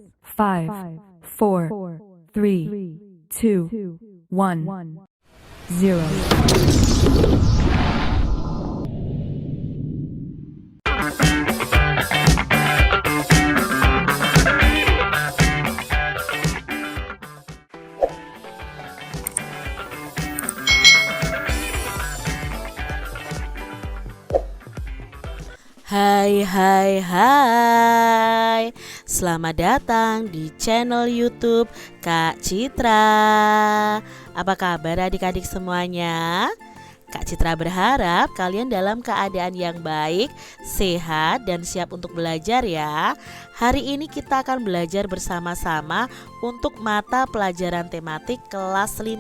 5, 4, 3, 2, 1, 0. Hai hai hai, selamat datang di channel YouTube Kak Citra. Apa kabar adik-adik semuanya? Kak Citra berharap kalian dalam keadaan yang baik, sehat, dan siap untuk belajar ya. Hari ini kita akan belajar bersama-sama untuk mata pelajaran tematik kelas 5.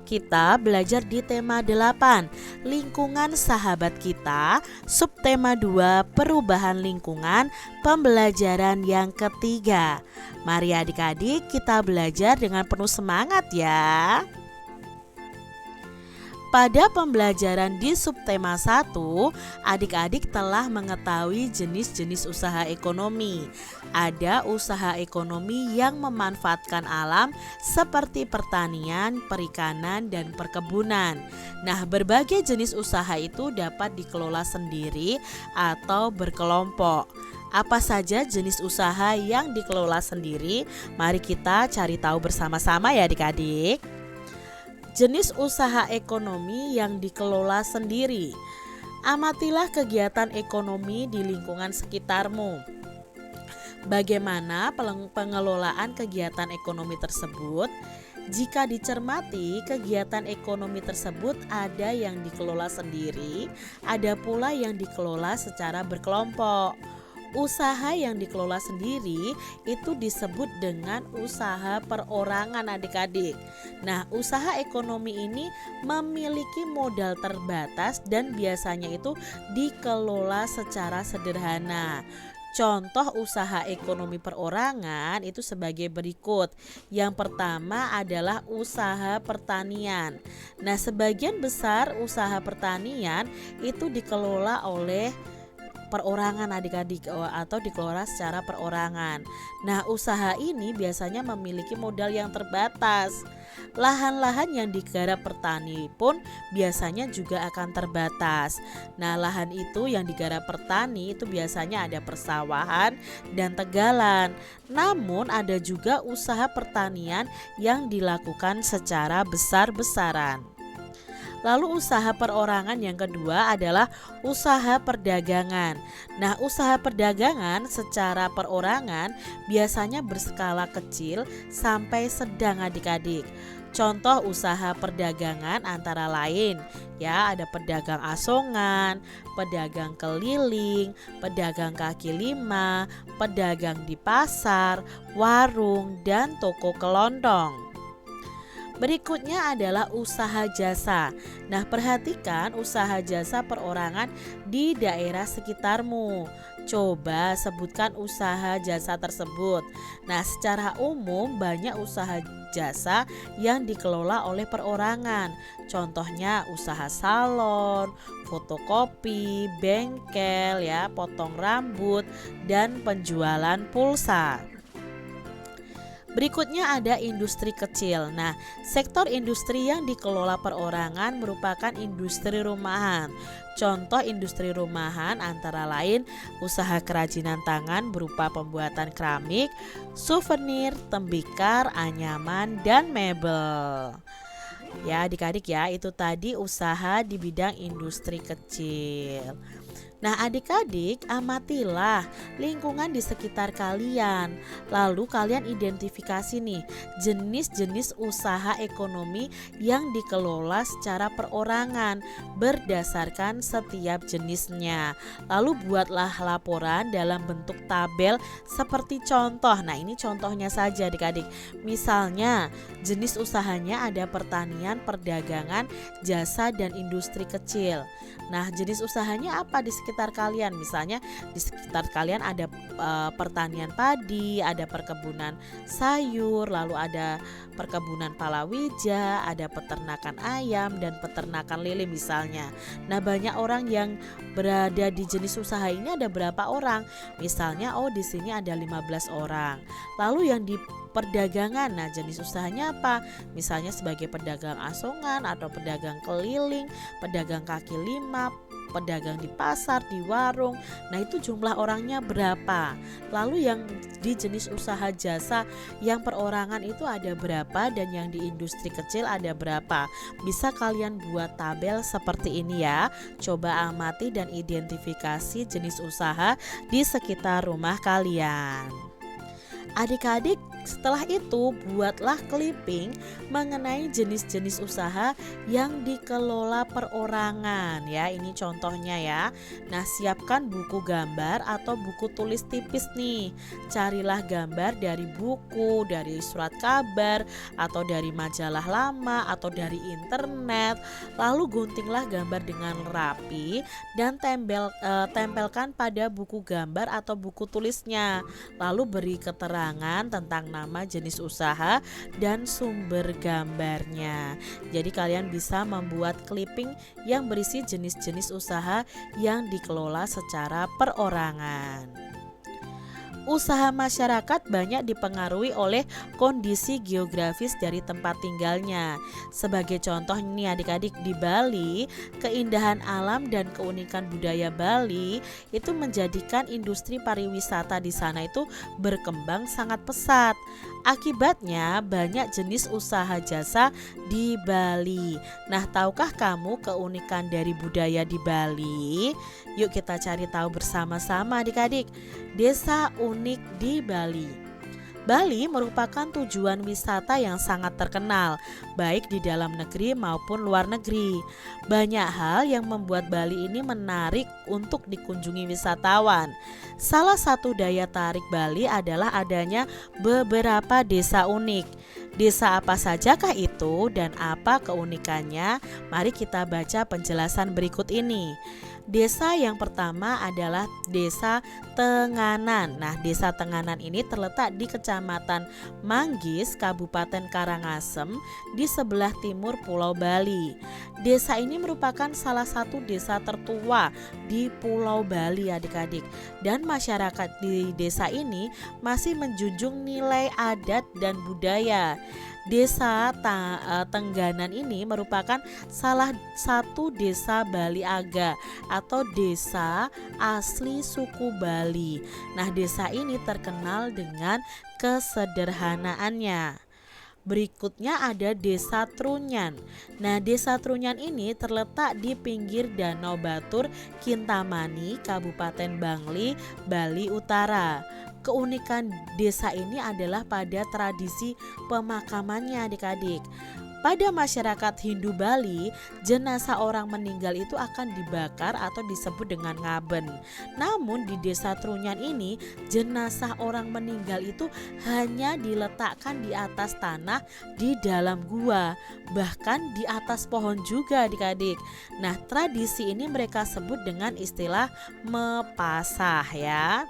Kita belajar di tema 8, lingkungan sahabat kita, subtema 2, perubahan lingkungan, pembelajaran yang ketiga. Mari adik-adik kita belajar dengan penuh semangat ya. Pada pembelajaran di subtema 1, adik-adik telah mengetahui jenis-jenis usaha ekonomi. Ada usaha ekonomi yang memanfaatkan alam seperti pertanian, perikanan, dan perkebunan. Nah, berbagai jenis usaha itu dapat dikelola sendiri atau berkelompok. Apa saja jenis usaha yang dikelola sendiri? Mari kita cari tahu bersama-sama ya adik-adik. Jenis usaha ekonomi yang dikelola sendiri. Amatilah kegiatan ekonomi di lingkungan sekitarmu. Bagaimana pengelolaan kegiatan ekonomi tersebut? Jika dicermati, kegiatan ekonomi tersebut ada yang dikelola sendiri, ada pula yang dikelola secara berkelompok. Usaha yang dikelola sendiri itu disebut dengan usaha perorangan adik-adik. Nah, usaha ekonomi ini memiliki modal terbatas dan biasanya itu dikelola secara sederhana. Contoh usaha ekonomi perorangan itu sebagai berikut. Yang pertama adalah usaha pertanian. Nah, sebagian besar usaha pertanian itu dikelola oleh perorangan adik-adik atau dikelola secara perorangan. Nah, usaha ini biasanya memiliki modal yang terbatas. Lahan-lahan yang digarap petani pun biasanya juga akan terbatas. Nah, lahan itu yang digarap petani itu biasanya ada persawahan dan tegalan. Namun ada juga usaha pertanian yang dilakukan secara besar-besaran. Lalu usaha perorangan yang kedua adalah usaha perdagangan. Nah, usaha perdagangan secara perorangan biasanya berskala kecil sampai sedang adik-adik. Contoh usaha perdagangan antara lain ya, ada pedagang asongan, pedagang keliling, pedagang kaki lima, pedagang di pasar, warung, dan toko kelontong. Berikutnya adalah usaha jasa. Nah, perhatikan usaha jasa perorangan di daerah sekitarmu. Coba sebutkan usaha jasa tersebut. Nah, secara umum banyak usaha jasa yang dikelola oleh perorangan. Contohnya usaha salon, fotokopi, bengkel ya, potong rambut, dan penjualan pulsa. Berikutnya ada industri kecil. Nah, sektor industri yang dikelola perorangan merupakan industri rumahan. Contoh industri rumahan antara lain usaha kerajinan tangan berupa pembuatan keramik, souvenir, tembikar, anyaman, dan mebel. Ya adik-adik ya, itu tadi usaha di bidang industri kecil. Nah adik-adik, amatilah lingkungan di sekitar kalian. Lalu kalian identifikasi nih jenis-jenis usaha ekonomi yang dikelola secara perorangan berdasarkan setiap jenisnya. Lalu buatlah laporan dalam bentuk tabel seperti contoh. Nah ini contohnya saja adik-adik. Misalnya jenis usahanya ada pertanian, perdagangan, jasa, dan industri kecil. Nah jenis usahanya apa di sekitar sekitar kalian. Misalnya di sekitar kalian ada pertanian padi, ada perkebunan sayur, lalu ada perkebunan palawija, ada peternakan ayam dan peternakan lele misalnya. Nah, banyak orang yang berada di jenis usaha ini ada berapa orang? Misalnya di sini ada 15 orang. Lalu yang di perdagangan, nah jenis usahanya apa? Misalnya sebagai pedagang asongan atau pedagang keliling, pedagang kaki lima, pedagang di pasar, di warung. Nah, itu jumlah orangnya berapa? Lalu yang di jenis usaha jasa yang perorangan itu ada berapa, dan yang di industri kecil ada berapa? Bisa kalian buat tabel seperti ini ya. Coba amati dan identifikasi jenis usaha di sekitar rumah kalian. Adik-adik, setelah itu buatlah clipping mengenai jenis-jenis usaha yang dikelola perorangan ya. Ini contohnya ya. Nah, siapkan buku gambar atau buku tulis tipis nih. Carilah gambar dari buku, dari surat kabar, atau dari majalah lama, atau dari internet. Lalu guntinglah gambar dengan rapi dan tempelkan pada buku gambar atau buku tulisnya. Lalu beri keterangan tentang nama jenis usaha dan sumber gambarnya. Jadi kalian bisa membuat clipping yang berisi jenis-jenis usaha yang dikelola secara perorangan. Usaha masyarakat banyak dipengaruhi oleh kondisi geografis dari tempat tinggalnya. Sebagai contoh nih adik-adik, di Bali, keindahan alam dan keunikan budaya Bali itu menjadikan industri pariwisata di sana itu berkembang sangat pesat. Akibatnya banyak jenis usaha jasa di Bali. Nah, tahukah kamu keunikan dari budaya di Bali? Yuk kita cari tahu bersama-sama adik-adik. Desa unik di Bali. Bali merupakan tujuan wisata yang sangat terkenal, baik di dalam negeri maupun luar negeri. Banyak hal yang membuat Bali ini menarik untuk dikunjungi wisatawan. Salah satu daya tarik Bali adalah adanya beberapa desa unik. Desa apa sajakah itu dan apa keunikannya? Mari kita baca penjelasan berikut ini. Desa yang pertama adalah Desa Tenganan. Nah, Desa Tenganan ini terletak di Kecamatan Manggis, Kabupaten Karangasem, di sebelah timur Pulau Bali. Desa ini merupakan salah satu desa tertua di Pulau Bali, adik-adik. Dan masyarakat di desa ini masih menjunjung nilai adat dan budaya. Desa Tengganan ini merupakan salah satu desa Bali Aga atau desa asli suku Bali. Nah, desa ini terkenal dengan kesederhanaannya. Berikutnya ada Desa Trunyan. Nah, Desa Trunyan ini terletak di pinggir Danau Batur, Kintamani, Kabupaten Bangli, Bali Utara. Keunikan desa ini adalah pada tradisi pemakamannya adik-adik. Pada masyarakat Hindu Bali, jenazah orang meninggal itu akan dibakar atau disebut dengan ngaben. Namun di Desa Trunyan ini, jenazah orang meninggal itu hanya diletakkan di atas tanah di dalam gua, bahkan di atas pohon juga adik-adik. Nah, tradisi ini mereka sebut dengan istilah mepasah ya.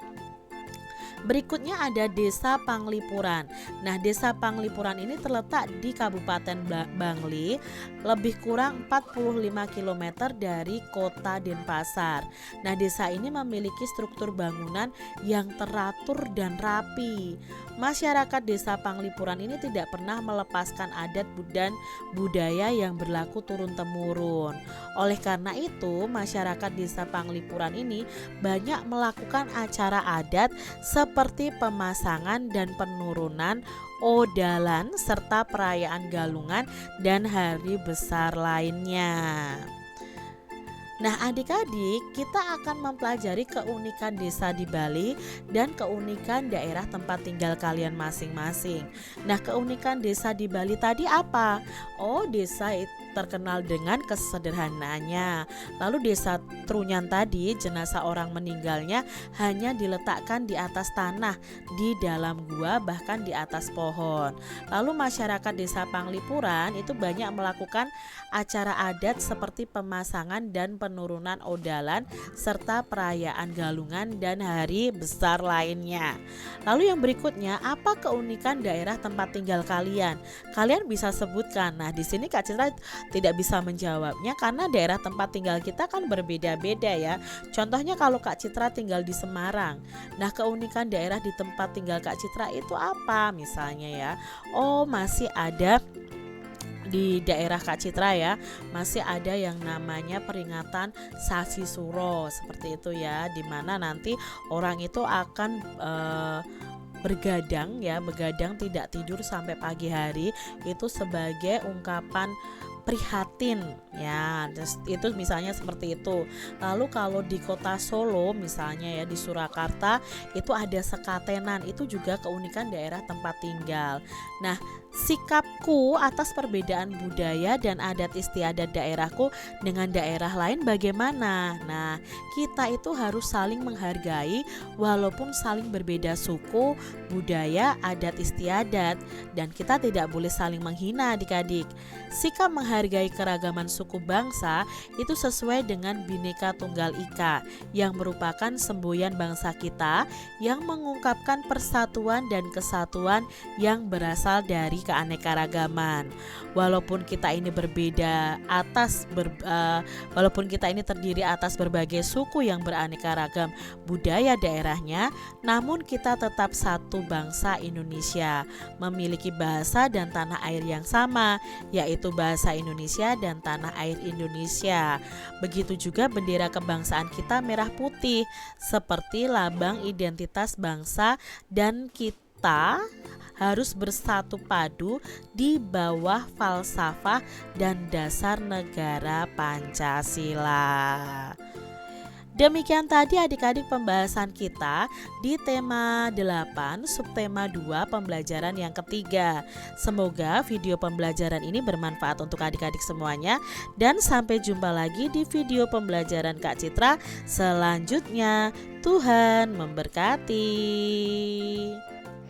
Berikutnya ada Desa Panglipuran. Nah, Desa Panglipuran ini terletak di Kabupaten Bangli, lebih kurang 45 km dari kota Denpasar. Nah, desa ini memiliki struktur bangunan yang teratur dan rapi. Masyarakat Desa Panglipuran ini tidak pernah melepaskan adat dan budaya yang berlaku turun-temurun. Oleh karena itu, masyarakat Desa Panglipuran ini banyak melakukan acara adat seperti pemasangan dan penurunan odalan serta perayaan galungan dan hari besar lainnya. Nah, adik-adik, kita akan mempelajari keunikan desa di Bali dan keunikan daerah tempat tinggal kalian masing-masing. Nah, keunikan desa di Bali tadi apa? Oh, desa terkenal dengan kesederhanaannya. Lalu desa Trunyan tadi, jenazah orang meninggalnya hanya diletakkan di atas tanah, di dalam gua, bahkan di atas pohon. Lalu masyarakat desa Panglipuran itu banyak melakukan acara adat seperti pemasangan dan penurunan odalan serta perayaan galungan dan hari besar lainnya. Lalu yang berikutnya, apa keunikan daerah tempat tinggal kalian? Kalian bisa sebutkan. Nah, di sini Kak Citra tidak bisa menjawabnya karena daerah tempat tinggal kita kan berbeda-beda ya. Contohnya kalau Kak Citra tinggal di Semarang. Nah, keunikan daerah di tempat tinggal Kak Citra itu apa misalnya ya? Oh, masih ada di daerah Kak Citra ya, masih ada yang namanya peringatan Sasi Suro seperti itu ya, dimana nanti orang itu akan begadang ya, begadang tidak tidur sampai pagi hari, itu sebagai ungkapan prihatin ya. Itu misalnya seperti itu. Lalu kalau di kota Solo misalnya ya, di Surakarta itu ada sekatenan, itu juga keunikan daerah tempat tinggal. Nah, sikapku atas perbedaan budaya dan adat istiadat daerahku dengan daerah lain bagaimana? Nah, kita itu harus saling menghargai walaupun saling berbeda suku, budaya, adat istiadat, dan kita tidak boleh saling menghina adik-adik. Sikap menghargai keragaman suku bangsa itu sesuai dengan Bhinneka Tunggal Ika yang merupakan semboyan bangsa kita yang mengungkapkan persatuan dan kesatuan yang berasal dari keanekaragaman. Walaupun kita ini berbeda walaupun kita ini terdiri atas berbagai suku yang beraneka ragam budaya daerahnya, namun kita tetap satu bangsa Indonesia, memiliki bahasa dan tanah air yang sama, yaitu bahasa Indonesia dan tanah air Indonesia. Begitu juga bendera kebangsaan kita merah putih, seperti lambang identitas bangsa, dan kita harus bersatu padu di bawah falsafah dan dasar negara Pancasila. Demikian tadi adik-adik pembahasan kita di tema 8 subtema 2 pembelajaran yang ketiga. Semoga video pembelajaran ini bermanfaat untuk adik-adik semuanya, dan sampai jumpa lagi di video pembelajaran Kak Citra selanjutnya. Tuhan memberkati.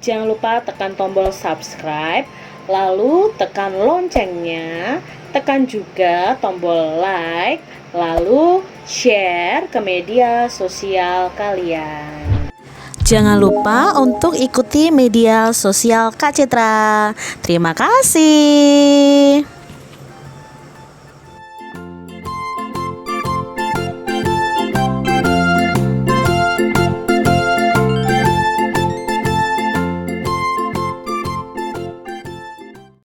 Jangan lupa tekan tombol subscribe, lalu tekan loncengnya, tekan juga tombol like, lalu share ke media sosial kalian. Jangan lupa untuk ikuti media sosial Kak Citra. Terima kasih.